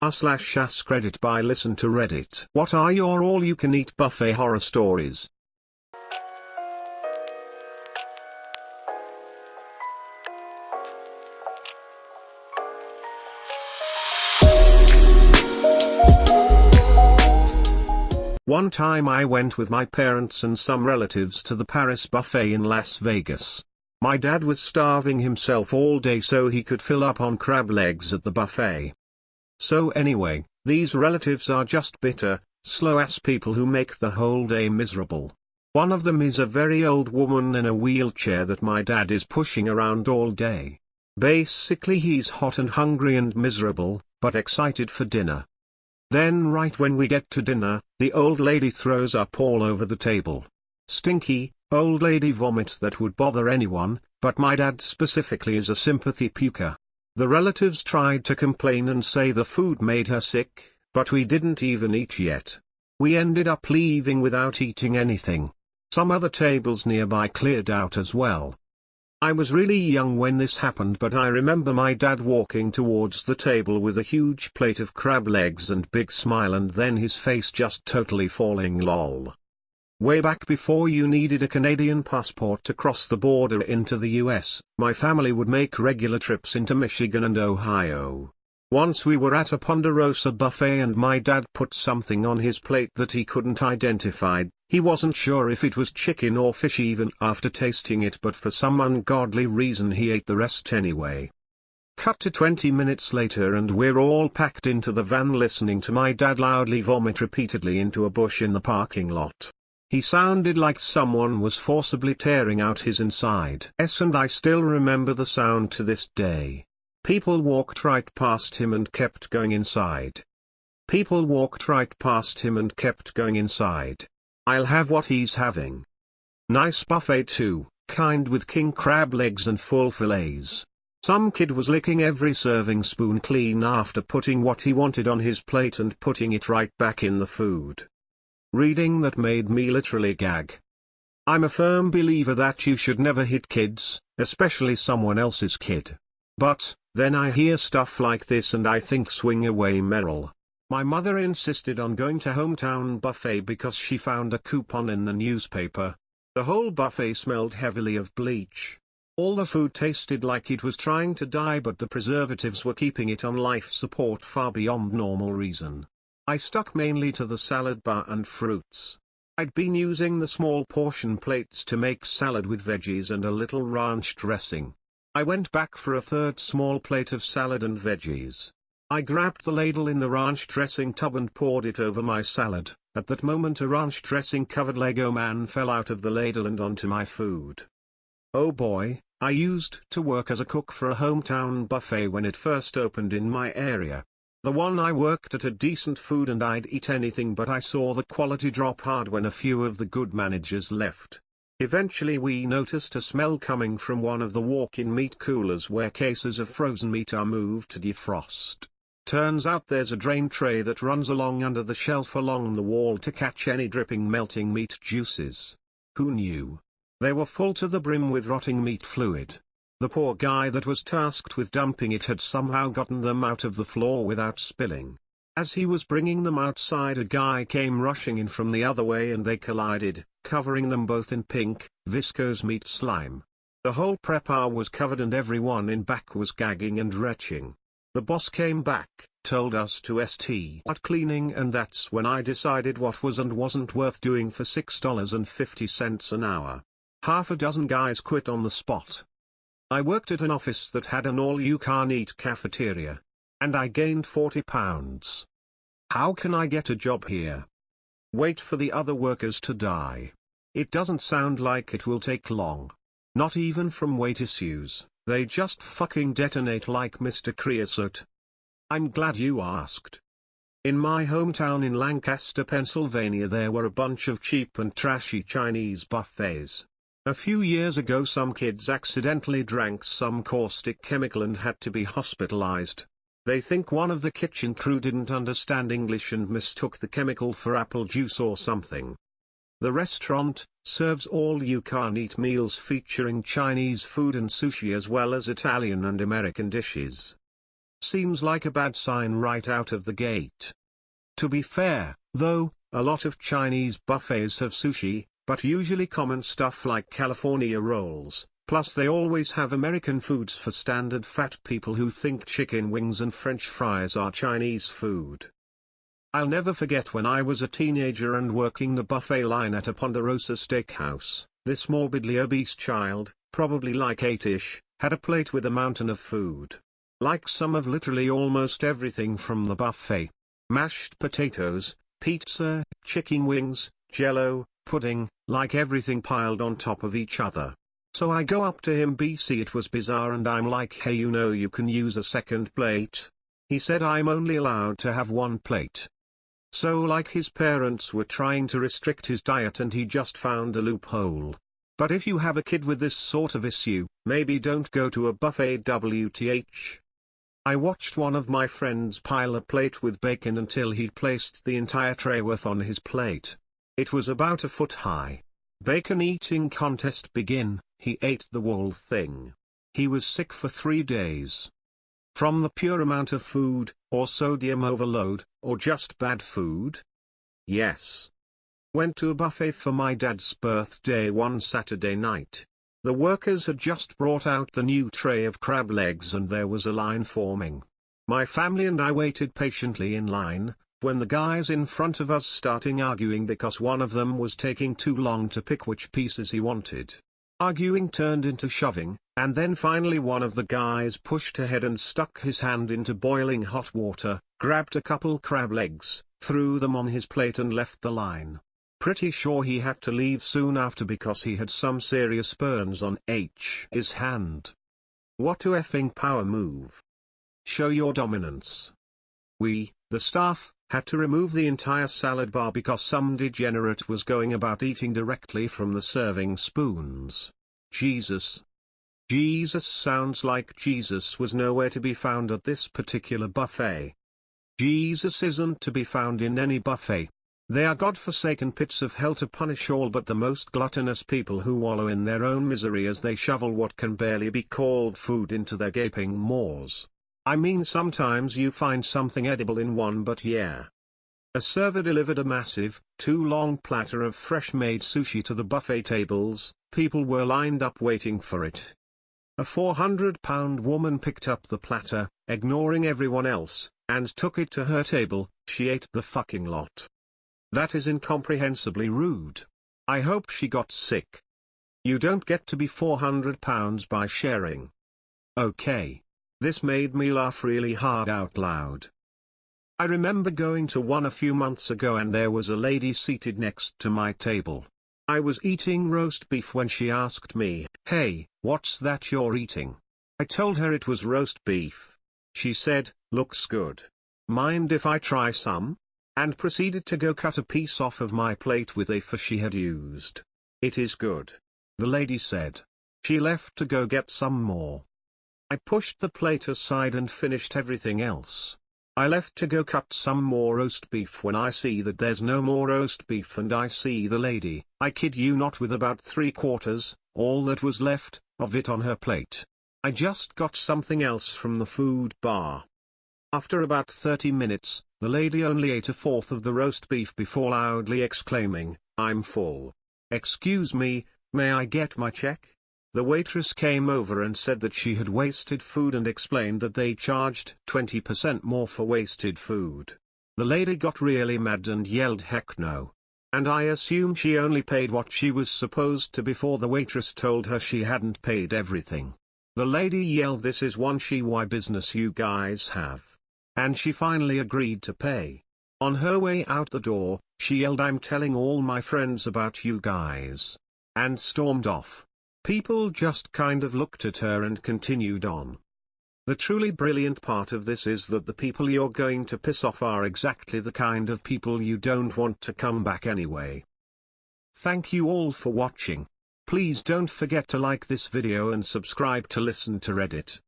r/Askreddit by Listen to Reddit. What are your all-you-can-eat buffet horror stories? One time I went with my parents and some relatives to the Paris buffet in Las Vegas. My dad was starving himself all day so he could fill up on crab legs at the buffet. So anyway, these relatives are just bitter, slow-ass people who make the whole day miserable. One of them is a very old woman in a wheelchair that my dad is pushing around all day. Basically he's hot and hungry and miserable, but excited for dinner. Then right when we get to dinner, the old lady throws up all over the table. Stinky, old lady vomit that would bother anyone, but my dad specifically is a sympathy puker. The relatives tried to complain and say the food made her sick, but we didn't even eat yet. We ended up leaving without eating anything. Some other tables nearby cleared out as well. I was really young when this happened, but I remember my dad walking towards the table with a huge plate of crab legs and big smile, and then his face just totally falling lol. Way back before you needed a Canadian passport to cross the border into the US, my family would make regular trips into Michigan and Ohio. Once we were at a Ponderosa buffet and my dad put something on his plate that he couldn't identify. He wasn't sure if it was chicken or fish even after tasting it, but for some ungodly reason he ate the rest anyway. Cut to 20 minutes later and we're all packed into the van listening to my dad loudly vomit repeatedly into a bush in the parking lot. He sounded like someone was forcibly tearing out his insides, and I still remember the sound to this day. People walked right past him and kept going inside. People walked right past him and kept going inside. I'll have what he's having. Nice buffet too, kind with king crab legs and full fillets. Some kid was licking every serving spoon clean after putting what he wanted on his plate and putting it right back in the food. Reading that made me literally gag. I'm a firm believer that you should never hit kids, especially someone else's kid. But, then I hear stuff like this and I think swing away Merrill. My mother insisted on going to Hometown Buffet because she found a coupon in the newspaper. The whole buffet smelled heavily of bleach. All the food tasted like it was trying to die, but the preservatives were keeping it on life support far beyond normal reason. I stuck mainly to the salad bar and fruits. I'd been using the small portion plates to make salad with veggies and a little ranch dressing. I went back for a third small plate of salad and veggies. I grabbed the ladle in the ranch dressing tub and poured it over my salad. At that moment a ranch dressing covered Lego man fell out of the ladle and onto my food. Oh boy, I used to work as a cook for a Hometown Buffet when it first opened in my area. The one I worked at had decent food and I'd eat anything, but I saw the quality drop hard when a few of the good managers left. Eventually we noticed a smell coming from one of the walk-in meat coolers where cases of frozen meat are moved to defrost. Turns out there's a drain tray that runs along under the shelf along the wall to catch any dripping melting meat juices. Who knew? They were full to the brim with rotting meat fluid. The poor guy that was tasked with dumping it had somehow gotten them out of the floor without spilling. As he was bringing them outside, a guy came rushing in from the other way and they collided, covering them both in pink, viscose meat slime. The whole prepper was covered and everyone in back was gagging and retching. The boss came back, told us to start cleaning, and that's when I decided what was and wasn't worth doing for $6.50 an hour. Half a dozen guys quit on the spot. I worked at an office that had an all-you-can-eat cafeteria. And I gained 40 pounds. How can I get a job here? Wait for the other workers to die. It doesn't sound like it will take long. Not even from weight issues, they just fucking detonate like Mr. Creosote. I'm glad you asked. In my hometown in Lancaster, Pennsylvania, there were a bunch of cheap and trashy Chinese buffets. A few years ago some kids accidentally drank some caustic chemical and had to be hospitalized. They think one of the kitchen crew didn't understand English and mistook the chemical for apple juice or something. The restaurant serves all-you-can-eat meals featuring Chinese food and sushi as well as Italian and American dishes. Seems like a bad sign right out of the gate. To be fair, though, a lot of Chinese buffets have sushi, but usually common stuff like California rolls, plus they always have American foods for standard fat people who think chicken wings and French fries are Chinese food. I'll never forget when I was a teenager and working the buffet line at a Ponderosa steakhouse. This morbidly obese child, probably like 8ish, had a plate with a mountain of food. Like some of literally almost everything from the buffet. Mashed potatoes, pizza, chicken wings, jello, pudding, like everything piled on top of each other. So I go up to him, BC, it was bizarre, and I'm like, hey, you know you can use a second plate? He said I'm only allowed to have one plate. So like his parents were trying to restrict his diet and he just found a loophole. But if you have a kid with this sort of issue, maybe don't go to a buffet WTH. I watched one of my friends pile a plate with bacon until he'd placed the entire tray worth on his plate. It was about a foot high. Bacon eating contest begin, he ate the whole thing. He was sick for 3 days. From the pure amount of food, or sodium overload, or just bad food? Yes. Went to a buffet for my dad's birthday one Saturday night. The workers had just brought out the new tray of crab legs and there was a line forming. My family and I waited patiently in line, when the guys in front of us starting arguing because one of them was taking too long to pick which pieces he wanted. Arguing turned into shoving, and then finally one of the guys pushed ahead and stuck his hand into boiling hot water, grabbed a couple crab legs, threw them on his plate and left the line. Pretty sure he had to leave soon after because he had some serious burns on his hand. What a effing power move. Show your dominance. We, the staff, had to remove the entire salad bar because some degenerate was going about eating directly from the serving spoons. Jesus. Jesus sounds like Jesus was nowhere to be found at this particular buffet. Jesus isn't to be found in any buffet. They are God-forsaken pits of hell to punish all but the most gluttonous people who wallow in their own misery as they shovel what can barely be called food into their gaping maws. I mean, sometimes you find something edible in one, but yeah. A server delivered a massive, too-long platter of fresh-made sushi to the buffet tables. People were lined up waiting for it. A 400-pound woman picked up the platter, ignoring everyone else, and took it to her table. She ate the fucking lot. That is incomprehensibly rude. I hope she got sick. You don't get to be 400 pounds by sharing. Okay. This made me laugh really hard out loud. I remember going to one a few months ago and there was a lady seated next to my table. I was eating roast beef when she asked me, "Hey, what's that you're eating?" I told her it was roast beef. She said, "Looks good. Mind if I try some?" And proceeded to go cut a piece off of my plate with a fork she had used. "It is good," the lady said. She left to go get some more. I pushed the plate aside and finished everything else. I left to go cut some more roast beef when I see that there's no more roast beef and I see the lady, I kid you not, with about 3/4, all that was left, of it on her plate. I just got something else from the food bar. After about 30 minutes, the lady only ate 1/4 of the roast beef before loudly exclaiming, "I'm full. Excuse me, may I get my check?" The waitress came over and said that she had wasted food and explained that they charged 20% more for wasted food. The lady got really mad and yelled heck no. And I assume she only paid what she was supposed to before the waitress told her she hadn't paid everything. The lady yelled, "This is one why business you guys have." And she finally agreed to pay. On her way out the door, she yelled, "I'm telling all my friends about you guys," and stormed off. People just kind of looked at her and continued on. The truly brilliant part of this is that the people you're going to piss off are exactly the kind of people you don't want to come back anyway. Thank you all for watching. Please don't forget to like this video and subscribe to listen to Reddit.